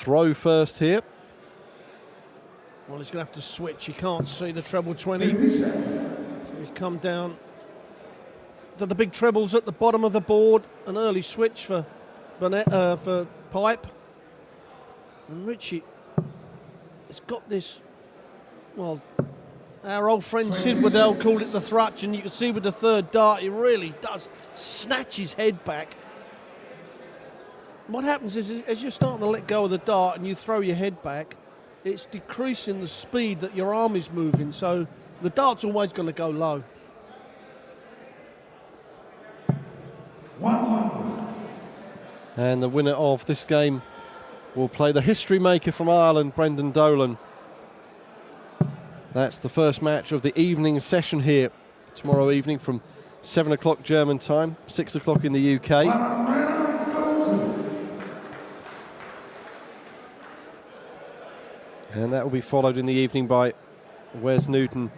throw first here. Well, he's going to have to switch. He can't see the treble 20. So he's come down to the big trebles at the bottom of the board. An early switch for Burnett, for Pipe. And Richie has got this, well, our old friend Sid Waddell called it the thrutch, and you can see with the third dart, he really does snatch his head back. What happens is, as you're starting to let go of the dart and you throw your head back, it's decreasing the speed that your arm is moving, so the dart's always going to go low. 100. And the winner of this game will play the history maker from Ireland, Brendan Dolan. That's the first match of the evening session here tomorrow evening from 7 o'clock German time, 6 o'clock in the UK. 100,000. And that will be followed in the evening by Wes Newton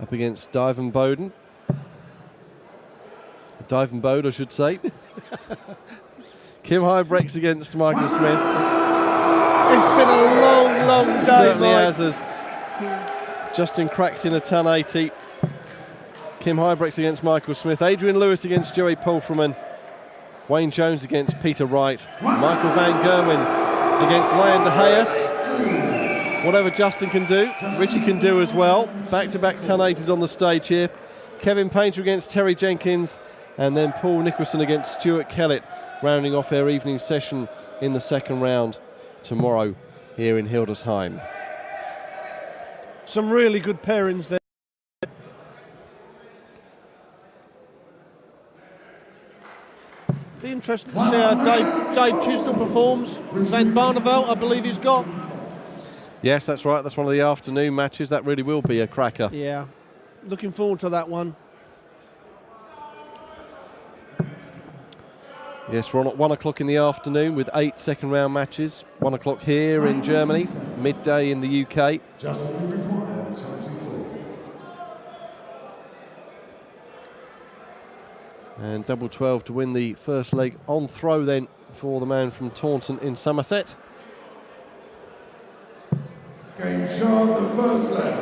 up against Divan Bowden. Divan Bode, I should say. Kim Hybrex against Michael Smith. It's been a long, long day, Certainly Mike. as Justin cracks in a ton 80. Kim Hybrex against Michael Smith. Adrian Lewis against Joey Pulfreman. Wayne Jones against Peter Wright. Michael Van Gerwen against Leander Hayes. Whatever Justin can do, Richie can do as well. Back-to-back 1080s on the stage here. Kevin Painter against Terry Jenkins. And then Paul Nicholson against Stuart Kellett, rounding off their evening session in the second round tomorrow here in Hildesheim. Some really good pairings there. Be interesting to see how Dave Chisnell performs. Van Barneveld, I believe he's got. Yes, that's right. That's one of the afternoon matches. That really will be a cracker. Yeah, looking forward to that one. Yes, we're on at 1 o'clock in the afternoon with 8 second round matches. 1 o'clock here in Germany, midday in the UK. Just required 24. And double 12 to win the first leg on throw then for the man from Taunton in Somerset. Game shot, the first leg.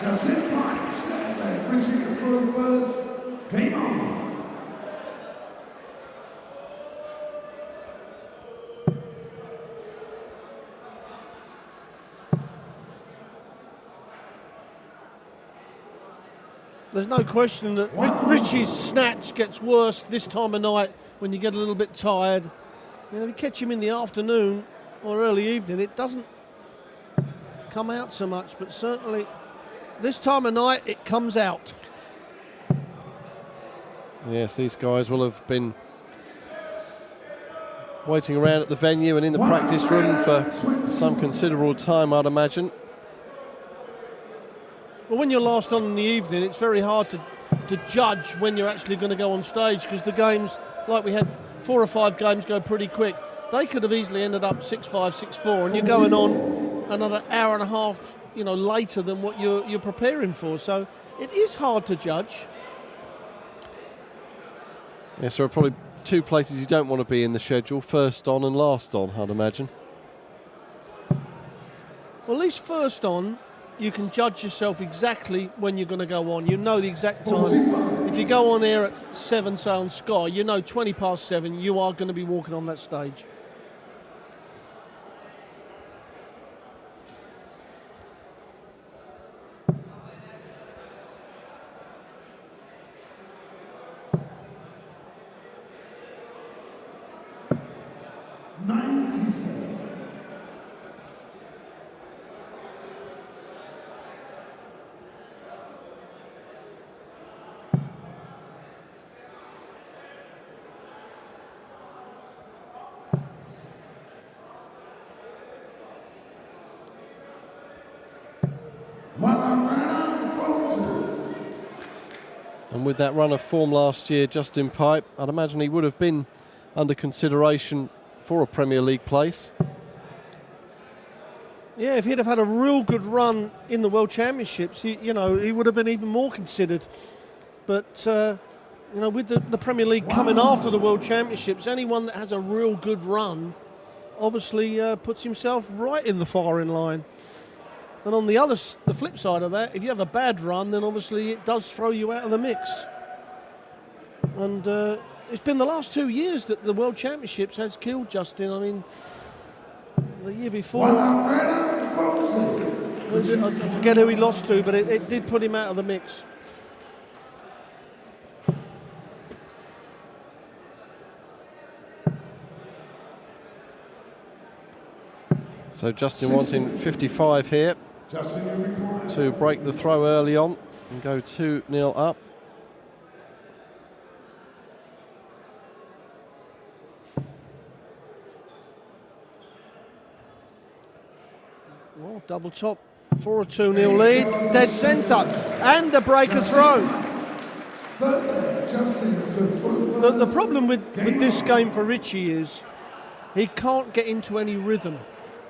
Justin Pipe, second leg. Richie the throw first. Game on. There's no question that Richie's snatch gets worse this time of night when you get a little bit tired. You know, if you catch him in the afternoon or early evening, it doesn't come out so much, but certainly this time of night it comes out. Yes, these guys will have been waiting around at the venue and in the practice room for some considerable time, I'd imagine. Well, when you're last on in the evening, it's very hard to judge when you're actually going to go on stage, because the games, like we had 4 or 5 games go pretty quick. They could have easily ended up 6-5, 6-4, and you're going on another hour and a half, you know, later than what you're preparing for. So it is hard to judge. Yes, there are probably 2 places you don't want to be in the schedule, first on and last on, I'd imagine. Well, at least first on, you can judge yourself exactly when you're going to go on. You know the exact time. If you go on air at 7, say on Sky, you know 20 past 7, you are going to be walking on that stage. And with that run of form last year, Justin Pipe, I'd imagine he would have been under consideration for a Premier League place. Yeah, if he'd have had a real good run in the World Championships, he would have been even more considered. But you know, with the Premier League coming after the World Championships, anyone that has a real good run obviously puts himself right in the firing line. And on the flip side of that, if you have a bad run, then obviously it does throw you out of the mix. And it's been the last 2 years that the World Championships has killed Justin. I mean, the year before, I forget who he lost to, but it did put him out of the mix. So Justin wanting 55 here to break the throw early on and go 2-0 up. Well, double top for a 2-0 lead, dead centre, and a breaker throw. The problem with this game for Richie is he can't get into any rhythm.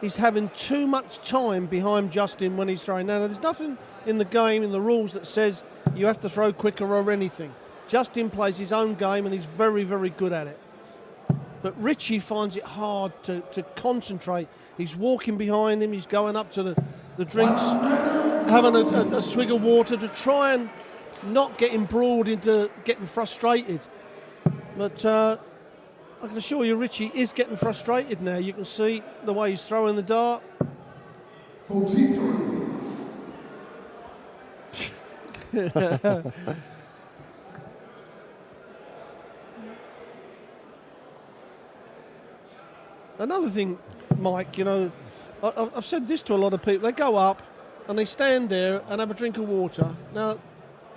He's having too much time behind Justin when he's throwing. Now, there's nothing in the game, in the rules, that says you have to throw quicker or anything. Justin plays his own game and he's very, very good at it. But Richie finds it hard to concentrate. He's walking behind him, he's going up to the drinks, having a swig of water to try and not get embroiled into getting frustrated. But I can assure you Richie is getting frustrated now. You can see the way he's throwing the dart. 43. Another thing, Mike, you know, I've said this to a lot of people. They go up and they stand there and have a drink of water. Now,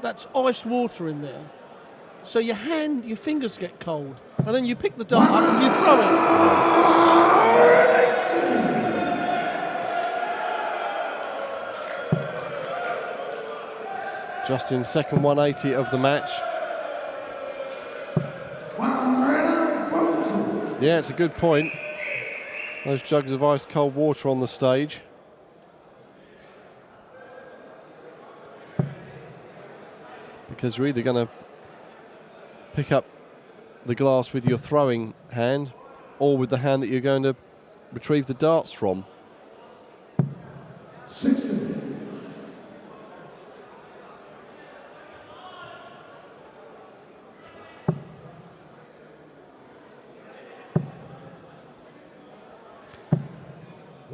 that's iced water in there. So your fingers get cold. And then you pick the dart up and you throw it. Justin's second 180 of the match. Yeah, it's a good point. Those jugs of ice cold water on the stage. Because you're either going to pick up the glass with your throwing hand or with the hand that you're going to retrieve the darts from. 60.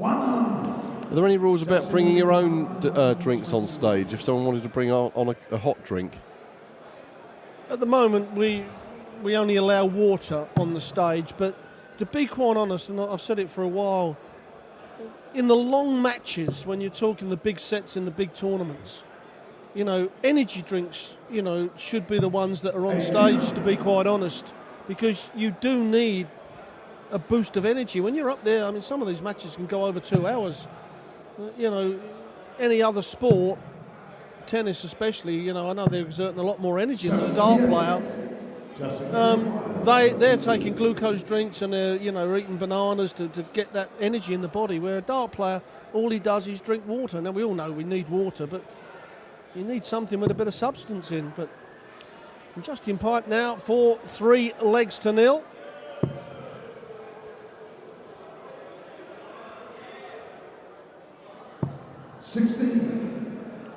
Are there any rules about bringing your own drinks on stage if someone wanted to bring on a hot drink? At the moment, we only allow water on the stage, but to be quite honest, and I've said it for a while, in the long matches, when you're talking the big sets in the big tournaments, you know, energy drinks, you know, should be the ones that are on stage, to be quite honest, because you do need a boost of energy. When you're up there, I mean, some of these matches can go over 2 hours. You know, any other sport, tennis especially, you know, I know they're exerting a lot more energy than a dart player. They're taking glucose drinks and they're, you know, eating bananas to get that energy in the body, where a dart player, all he does is drink water. Now, we all know we need water, but you need something with a bit of substance in. But Justin Pipe now for 3 legs to 0.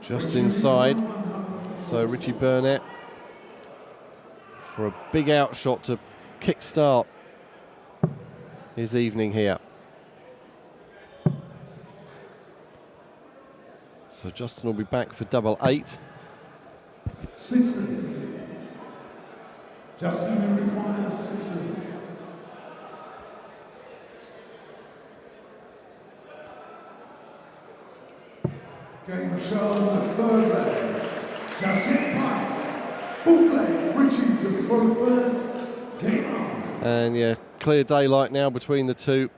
Just inside. So Richie Burnett for a big outshot to kick-start his evening here. So Justin will be back for double 8. 60. Justin requires 60. Game shown, the third leg. Justin Pipe. Fourth leg, Richie to throw first. Game on. And yeah, clear daylight now between the two.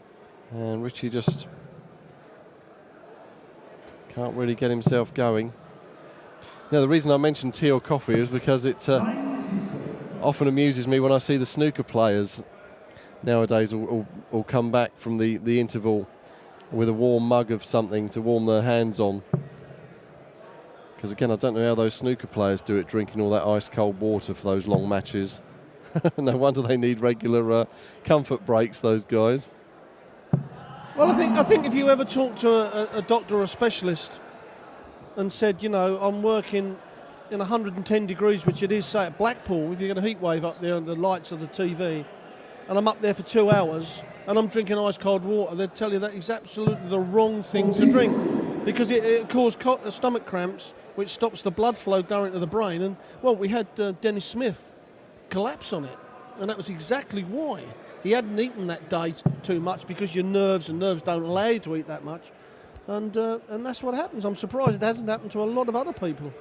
And Richie just can't really get himself going. Now, the reason I mentioned tea or coffee is because it often amuses me when I see the snooker players nowadays will come back from the interval with a warm mug of something to warm their hands on. Because again, I don't know how those snooker players do it, drinking all that ice cold water for those long matches. No wonder they need regular comfort breaks, those guys. Well, I think if you ever talk to a doctor or a specialist and said, you know, I'm working in 110 degrees, which it is, say, at Blackpool, if you get a heat wave up there and the lights of the TV, and I'm up there for 2 hours and I'm drinking ice cold water, they'd tell you that is absolutely the wrong thing to drink, because it causes stomach cramps, which stops the blood flow down into the brain. And, well, we had Dennis Smith collapse on it, and that was exactly why. He hadn't eaten that day too much, because your nerves don't allow you to eat that much. And that's what happens. I'm surprised it hasn't happened to a lot of other people.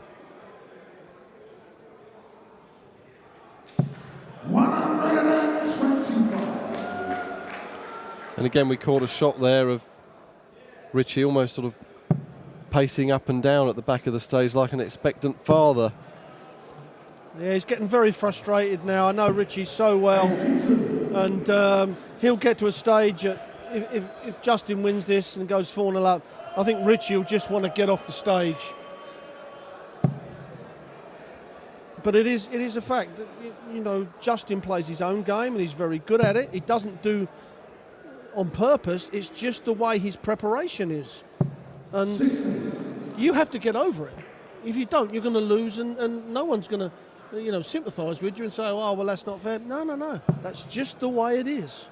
125. And again, we caught a shot there of Richie almost sort of pacing up and down at the back of the stage like an expectant father. Yeah, he's getting very frustrated now. I know Richie so well, and he'll get to a stage if Justin wins this and goes 4-0 up, I think Richie will just want to get off the stage. But it is a fact that, you know, Justin plays his own game and he's very good at it. He doesn't do on purpose. It's just the way his preparation is, and you have to get over it. If you don't, you're going to lose, and no one's going to, you know, sympathise with you and say, oh, well, that's not fair. No. That's just the way it is.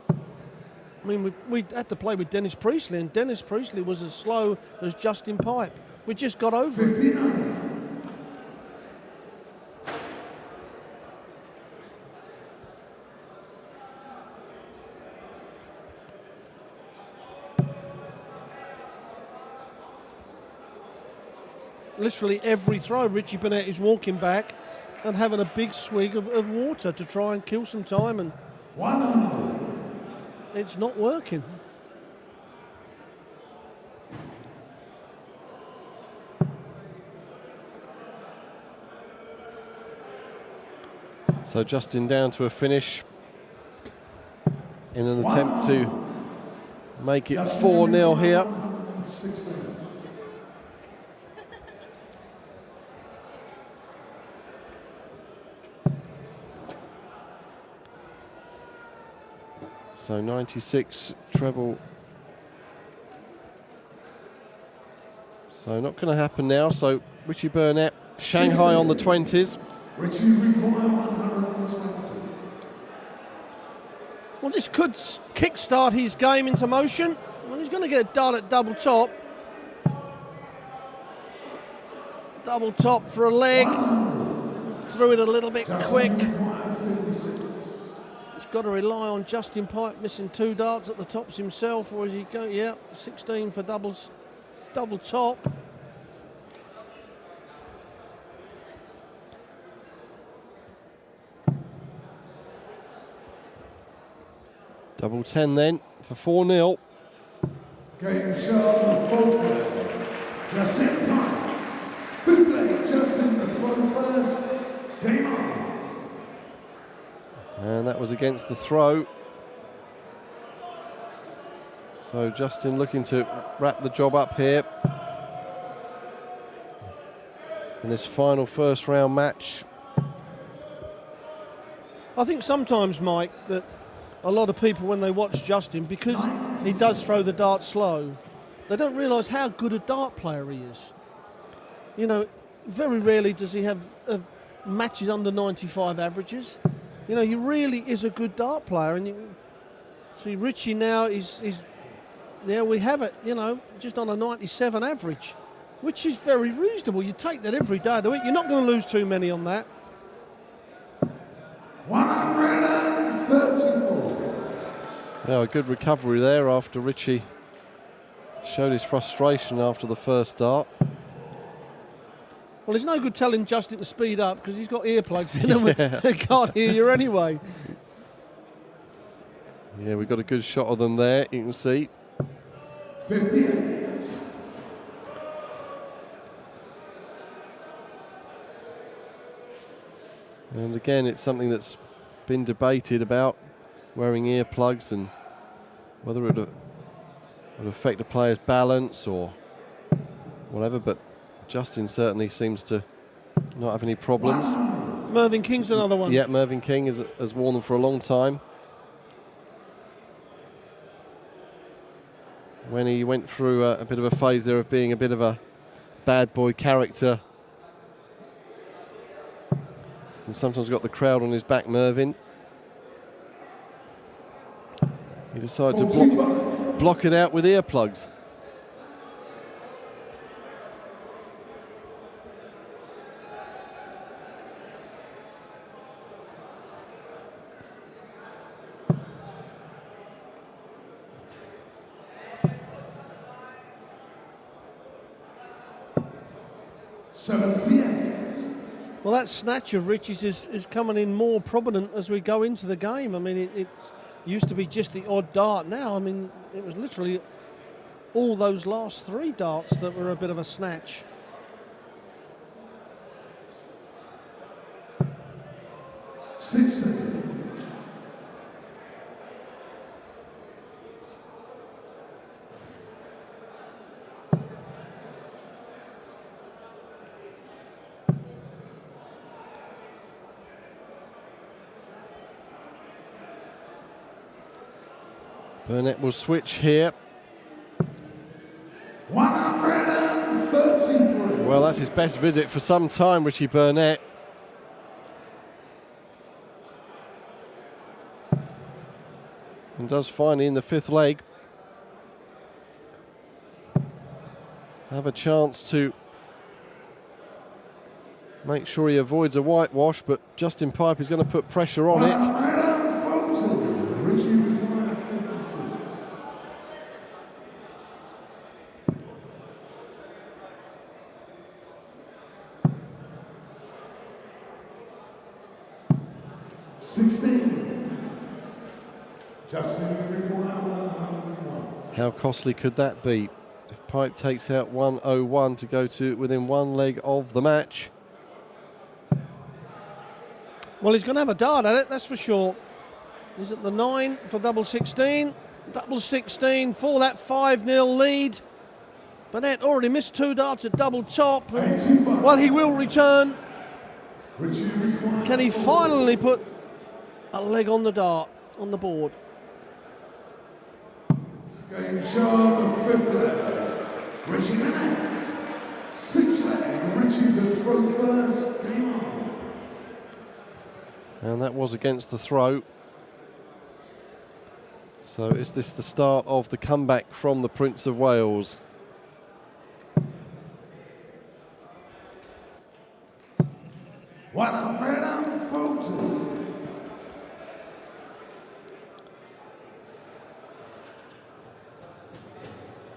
I mean, we had to play with Dennis Priestley, and Dennis Priestley was as slow as Justin Pipe. We just got over it. Literally every throw, Richie Burnett is walking back and having a big swig of water to try and kill some time, and it's not working. So Justin down to a finish in an attempt to make it 4-0 here. So 96 treble. So not going to happen now. So Richie Burnett, Shanghai on the 20s. Richie require 120. Well, this could kick-start his game into motion. Well, he's going to get a dart at double top. Double top for a leg. Threw it a little bit quick. He's got to rely on Justin Pipe missing 2 darts at the tops himself, or is he going? Yeah, 16 for double top. Double 10 then for 4-0. Game shot, the full play. Justin Pipe. Full play, Justin the throw first. Game on. And that was against the throw. So Justin looking to wrap the job up here in this final first round match. I think sometimes, Mike, that a lot of people, when they watch Justin, because he does throw the dart slow, they don't realise how good a dart player he is. You know, very rarely does he have matches under 95 averages. You know, he really is a good dart player. And you see Richie now is we have it, you know, just on a 97 average, which is very reasonable. You take that every day of the week. You're not going to lose too many on that. 134. Yeah, a good recovery there after Richie showed his frustration after the first dart. Well, it's no good telling Justin to speed up because he's got earplugs in and they can't hear you anyway. Yeah, we got a good shot of them there, you can see. 58. And again, it's something that's been debated about wearing earplugs and whether it would affect a player's balance or whatever, but Justin certainly seems to not have any problems. Mervyn King's another one. Yeah, Mervyn King has worn them for a long time. When he went through a bit of a phase there of being a bit of a bad boy character, and sometimes got the crowd on his back, Mervyn. He decided to block it out with earplugs. Well, that snatch of Richie's is coming in more prominent as we go into the game. I mean, it used to be just the odd dart. Now, I mean, it was literally all those last 3 darts that were a bit of a snatch. Burnett will switch here. 133. Well, that's his best visit for some time, Richie Burnett. And does finally in the 5th leg have a chance to make sure he avoids a whitewash, but Justin Pipe is going to put pressure on it. Richie required 56. Justin required 101. How costly could that be? If Pipe takes out 101 to go to within 1 leg of the match. Well, he's going to have a dart at it, that's for sure. He's at the 9 for double 16. Double 16 for that 5-0 lead. Burnett already missed 2 darts at double top. Well, he will return. Can he finally put a leg on the dart, on the board? Game shot, the 5th leg. Richie Burnett. 6th leg. Richie the throw first. Game on. And that was against the throw. So is this the start of the comeback from the Prince of Wales?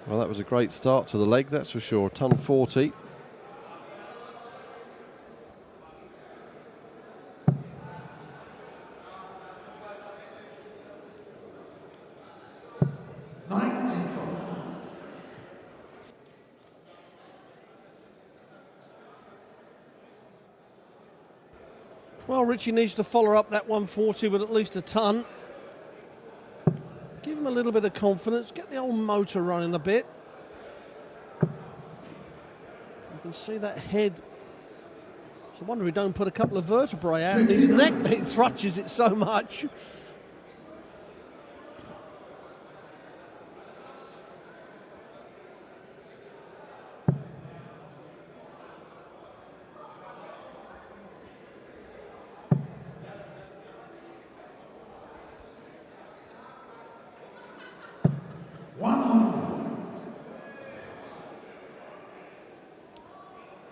Well, that was a great start to the leg, that's for sure. Ton 40. Well, Richie needs to follow up that 140 with at least a ton. Give him a little bit of confidence, get the old motor running a bit. You can see that head. It's a wonder he don't put a couple of vertebrae out. His neck, it thrutches it so much.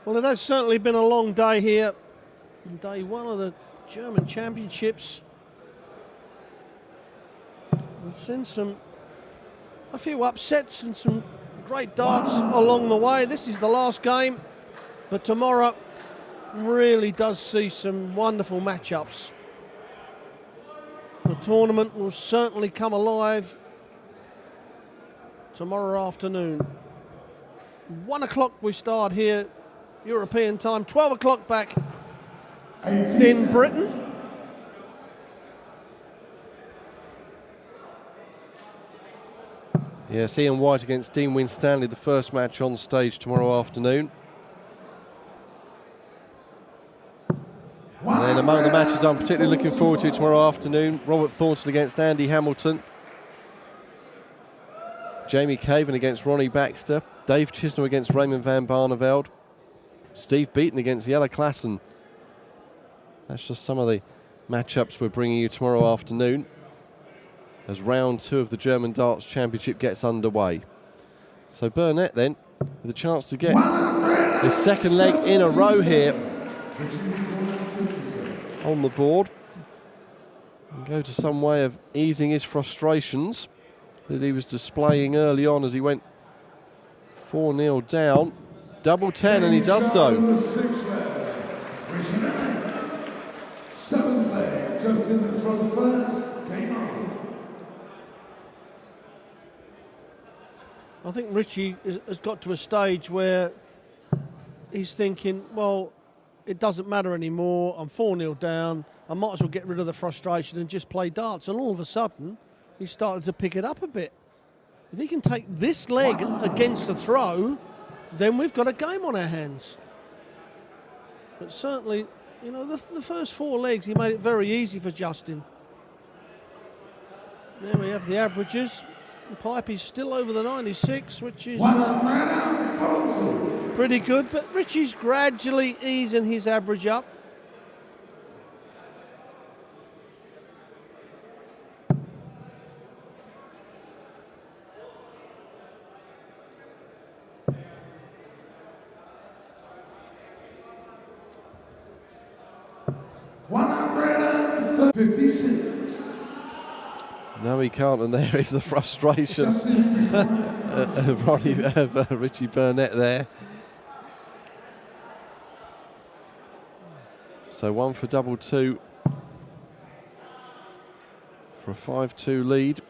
Well, it has certainly been a long day here. Day 1 of the German Championships. We've seen a few upsets and some great darts along the way. This is the last game, but tomorrow really does see some wonderful matchups. The tournament will certainly come alive tomorrow afternoon. 1 o'clock we start here, European time, 12 o'clock back in Britain. Yes, Ian White against Dean Winstanley, the first match on stage tomorrow afternoon. And among the matches I'm particularly looking forward to tomorrow afternoon, Robert Thornton against Andy Hamilton, Jamie Caven against Ronnie Baxter, Dave Chisnell against Raymond van Barneveld, Steve Beaton against Jelle Klassen. That's just some of the matchups we're bringing you tomorrow afternoon as round 2 of the German Darts Championship gets underway. So Burnett then with a chance to get his second leg in a row here on the board and go to some way of easing his frustrations that he was displaying early on as he went 4-0 down. Double 10, and he does so. 7th leg, just in the front first, game on. I think Richie has got to a stage where he's thinking, well, it doesn't matter anymore. I'm 4-0 down. I might as well get rid of the frustration and just play darts. And all of a sudden, he's started to pick it up a bit. If he can take this leg against the throw, then we've got a game on our hands. But certainly, you know, the first 4 legs, he made it very easy for Justin. There we have the averages. Pipey's still over the 96, which is pretty good, but Richie's gradually easing his average up. No, he can't, and there is the frustration of Richie Burnett there. So 1 for double 2 for a 5-2 lead.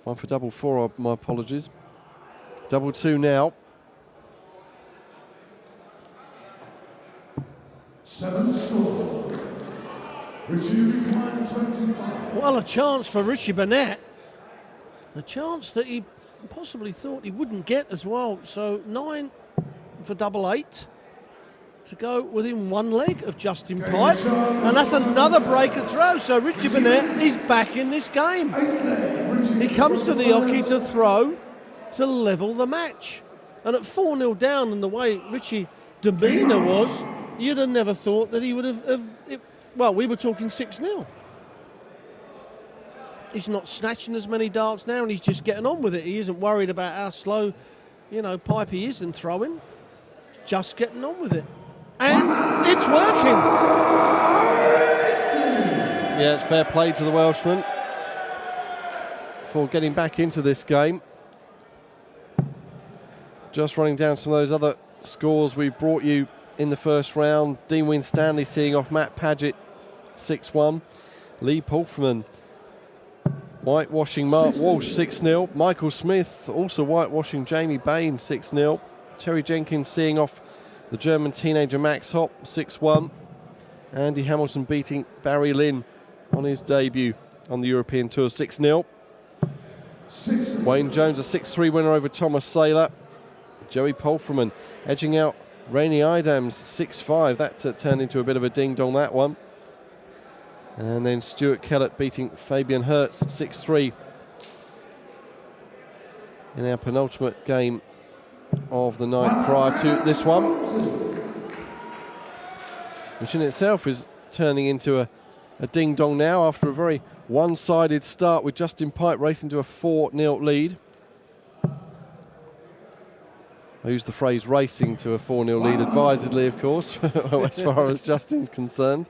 1 for double 4, my apologies. Double 2 now. 7 score. Richie requires 25. Well, a chance for Richie Burnett. A chance that he possibly thought he wouldn't get as well. So 9 for double 8 to go within 1 leg of Justin Pipe. And that's another breaker throw. So Richie Burnett is back in this game. He comes to the hockey to throw to level the match. And at 4-0 down, and the way Richie demeanour was, you'd have never thought that he would have well, we were talking 6-0. He's not snatching as many darts now, and he's just getting on with it. He isn't worried about how slow, you know, Pipe he is in throwing. He's just getting on with it. And it's working. Yeah, it's fair play to the Welshman for getting back into this game. Just running down some of those other scores we've brought you in the first round. Dean Winstanley seeing off Matt Paget 6-1. Lee Pulfman whitewashing Mark Walsh 6-0. Michael Smith also whitewashing Jamie Bain 6-0. Terry Jenkins seeing off the German teenager Max Hopp 6-1. Andy Hamilton beating Barry Lynn on his debut on the European Tour 6-0. Wayne Jones a 6-3 winner over Thomas Saylor. Joey Polframan edging out Rainey Idams 6-5. That turned into a bit of a ding-dong, that one. And then Stuart Kellett beating Fabian Hertz 6-3 in our penultimate game of the night prior to this one, which in itself is turning into a ding-dong now after a very one-sided start with Justin Pipe racing to a 4-0 lead. I use the phrase racing to a 4-0 lead advisedly, of course, as far as Justin's concerned.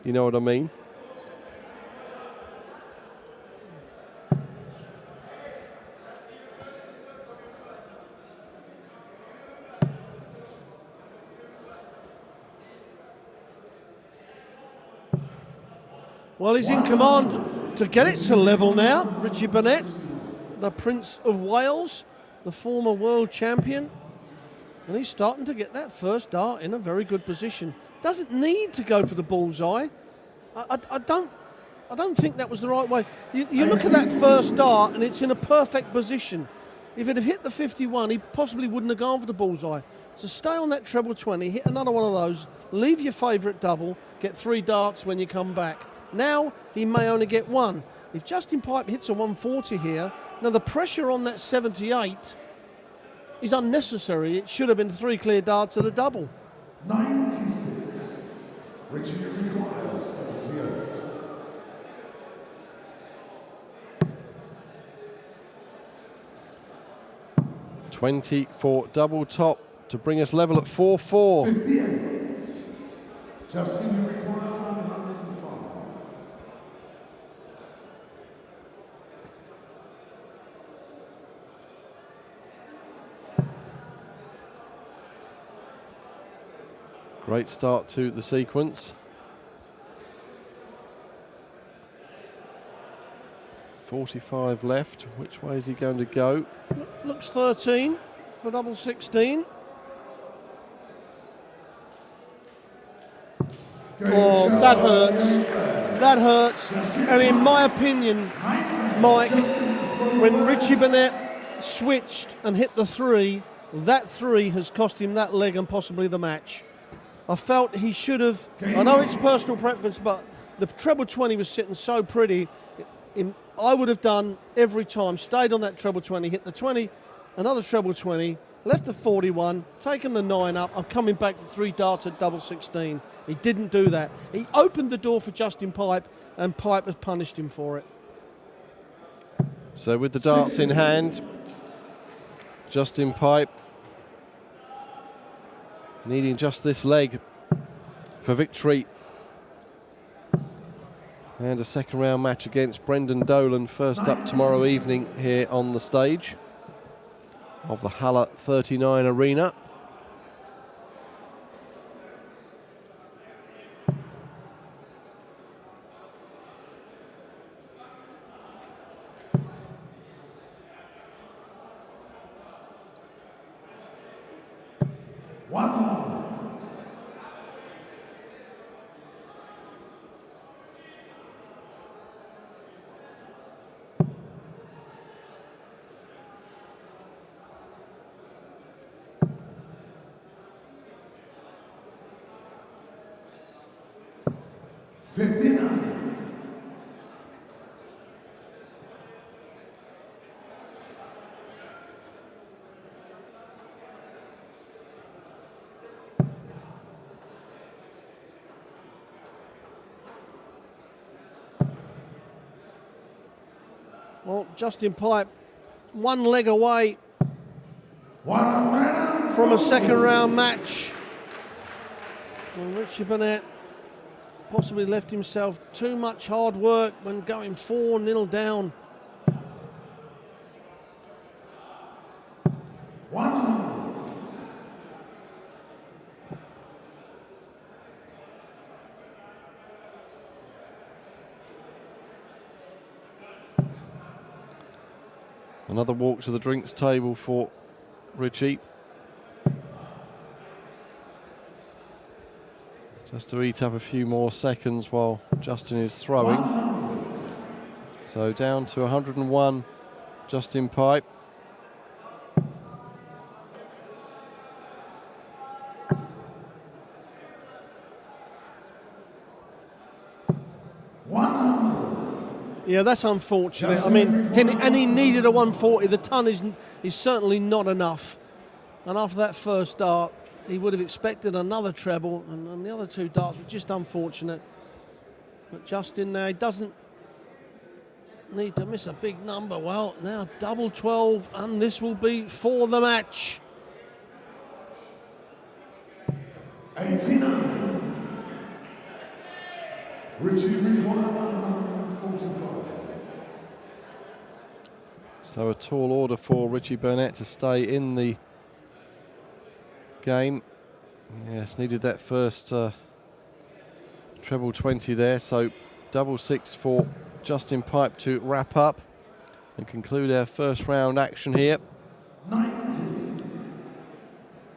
You know what I mean. Well, he's in command to get it to level now. Richie Burnett, the Prince of Wales, the former world champion. And he's starting to get that first dart in a very good position. Doesn't need to go for the bullseye. I don't think that was the right way. You look at that first dart and it's in a perfect position. If it had hit the 51, he possibly wouldn't have gone for the bullseye. So stay on that treble 20, hit another one of those, leave your favourite double, get 3 darts when you come back. Now he may only get 1. If Justin Pipe hits a 140 here, now the pressure on that 78 is unnecessary. It should have been 3 clear darts at a double. 96. Richie requires 78. For double top to bring us level at 4-4. 58. Justin, you require 105. Great start to the sequence. 45 left. Which way is he going to go? Looks 13 for double 16. Oh, that hurts. That hurts. And in my opinion, Mike, when Richie Burnett switched and hit the 3, that 3 has cost him that leg and possibly the match. I felt he should have, I know it's personal preference, but the treble 20 was sitting so pretty. I would have done every time, stayed on that treble 20, hit the 20, another treble 20, left the 41, taken the 9 up. I'm coming back for 3 darts at double 16. He didn't do that. He opened the door for Justin Pipe, and Pipe has punished him for it. So with the darts in hand, Justin Pipe needing just this leg for victory. And a second round match against Brendan Dolan, first up tomorrow evening here on the stage of the Halle 39 Arena. Well, Justin Pipe, 1 leg away from a second round match. And Richie Burnett possibly left himself too much hard work when going 4-0 down. Another walk to the drinks table for Richie. Just to eat up a few more seconds while Justin is throwing. So down to 101, Justin Pipe. Yeah, that's unfortunate. I mean, and he needed a 140. The ton is certainly not enough. And after that first dart, he would have expected another treble, and the other 2 darts were just unfortunate. But Justin now, he doesn't need to miss a big number. Well, now double 12, and this will be for the match. 89. Richie require 145. So a tall order for Richie Burnett to stay in the game. Yes, needed that first treble 20 there. So double 6 for Justin Pipe to wrap up and conclude our first round action here. 90.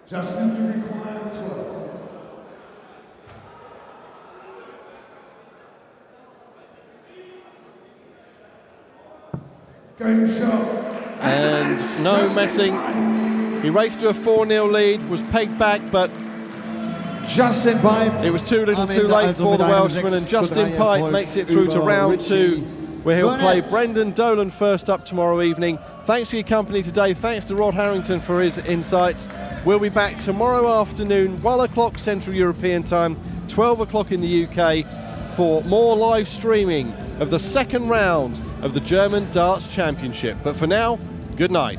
Justin, you require 12. Game shot. And no messing. He raced to a 4-0 lead, was pegged back, but Justin Pipe. it was too little too late for the Welshman, and Justin Pipe makes it through to round 2, where he'll play Brendan Dolan first up tomorrow evening. Thanks for your company today. Thanks to Rod Harrington for his insights. We'll be back tomorrow afternoon, 1 o'clock Central European Time, 12 o'clock in the UK, for more live streaming of the second round of the German Darts Championship. But for now, good night.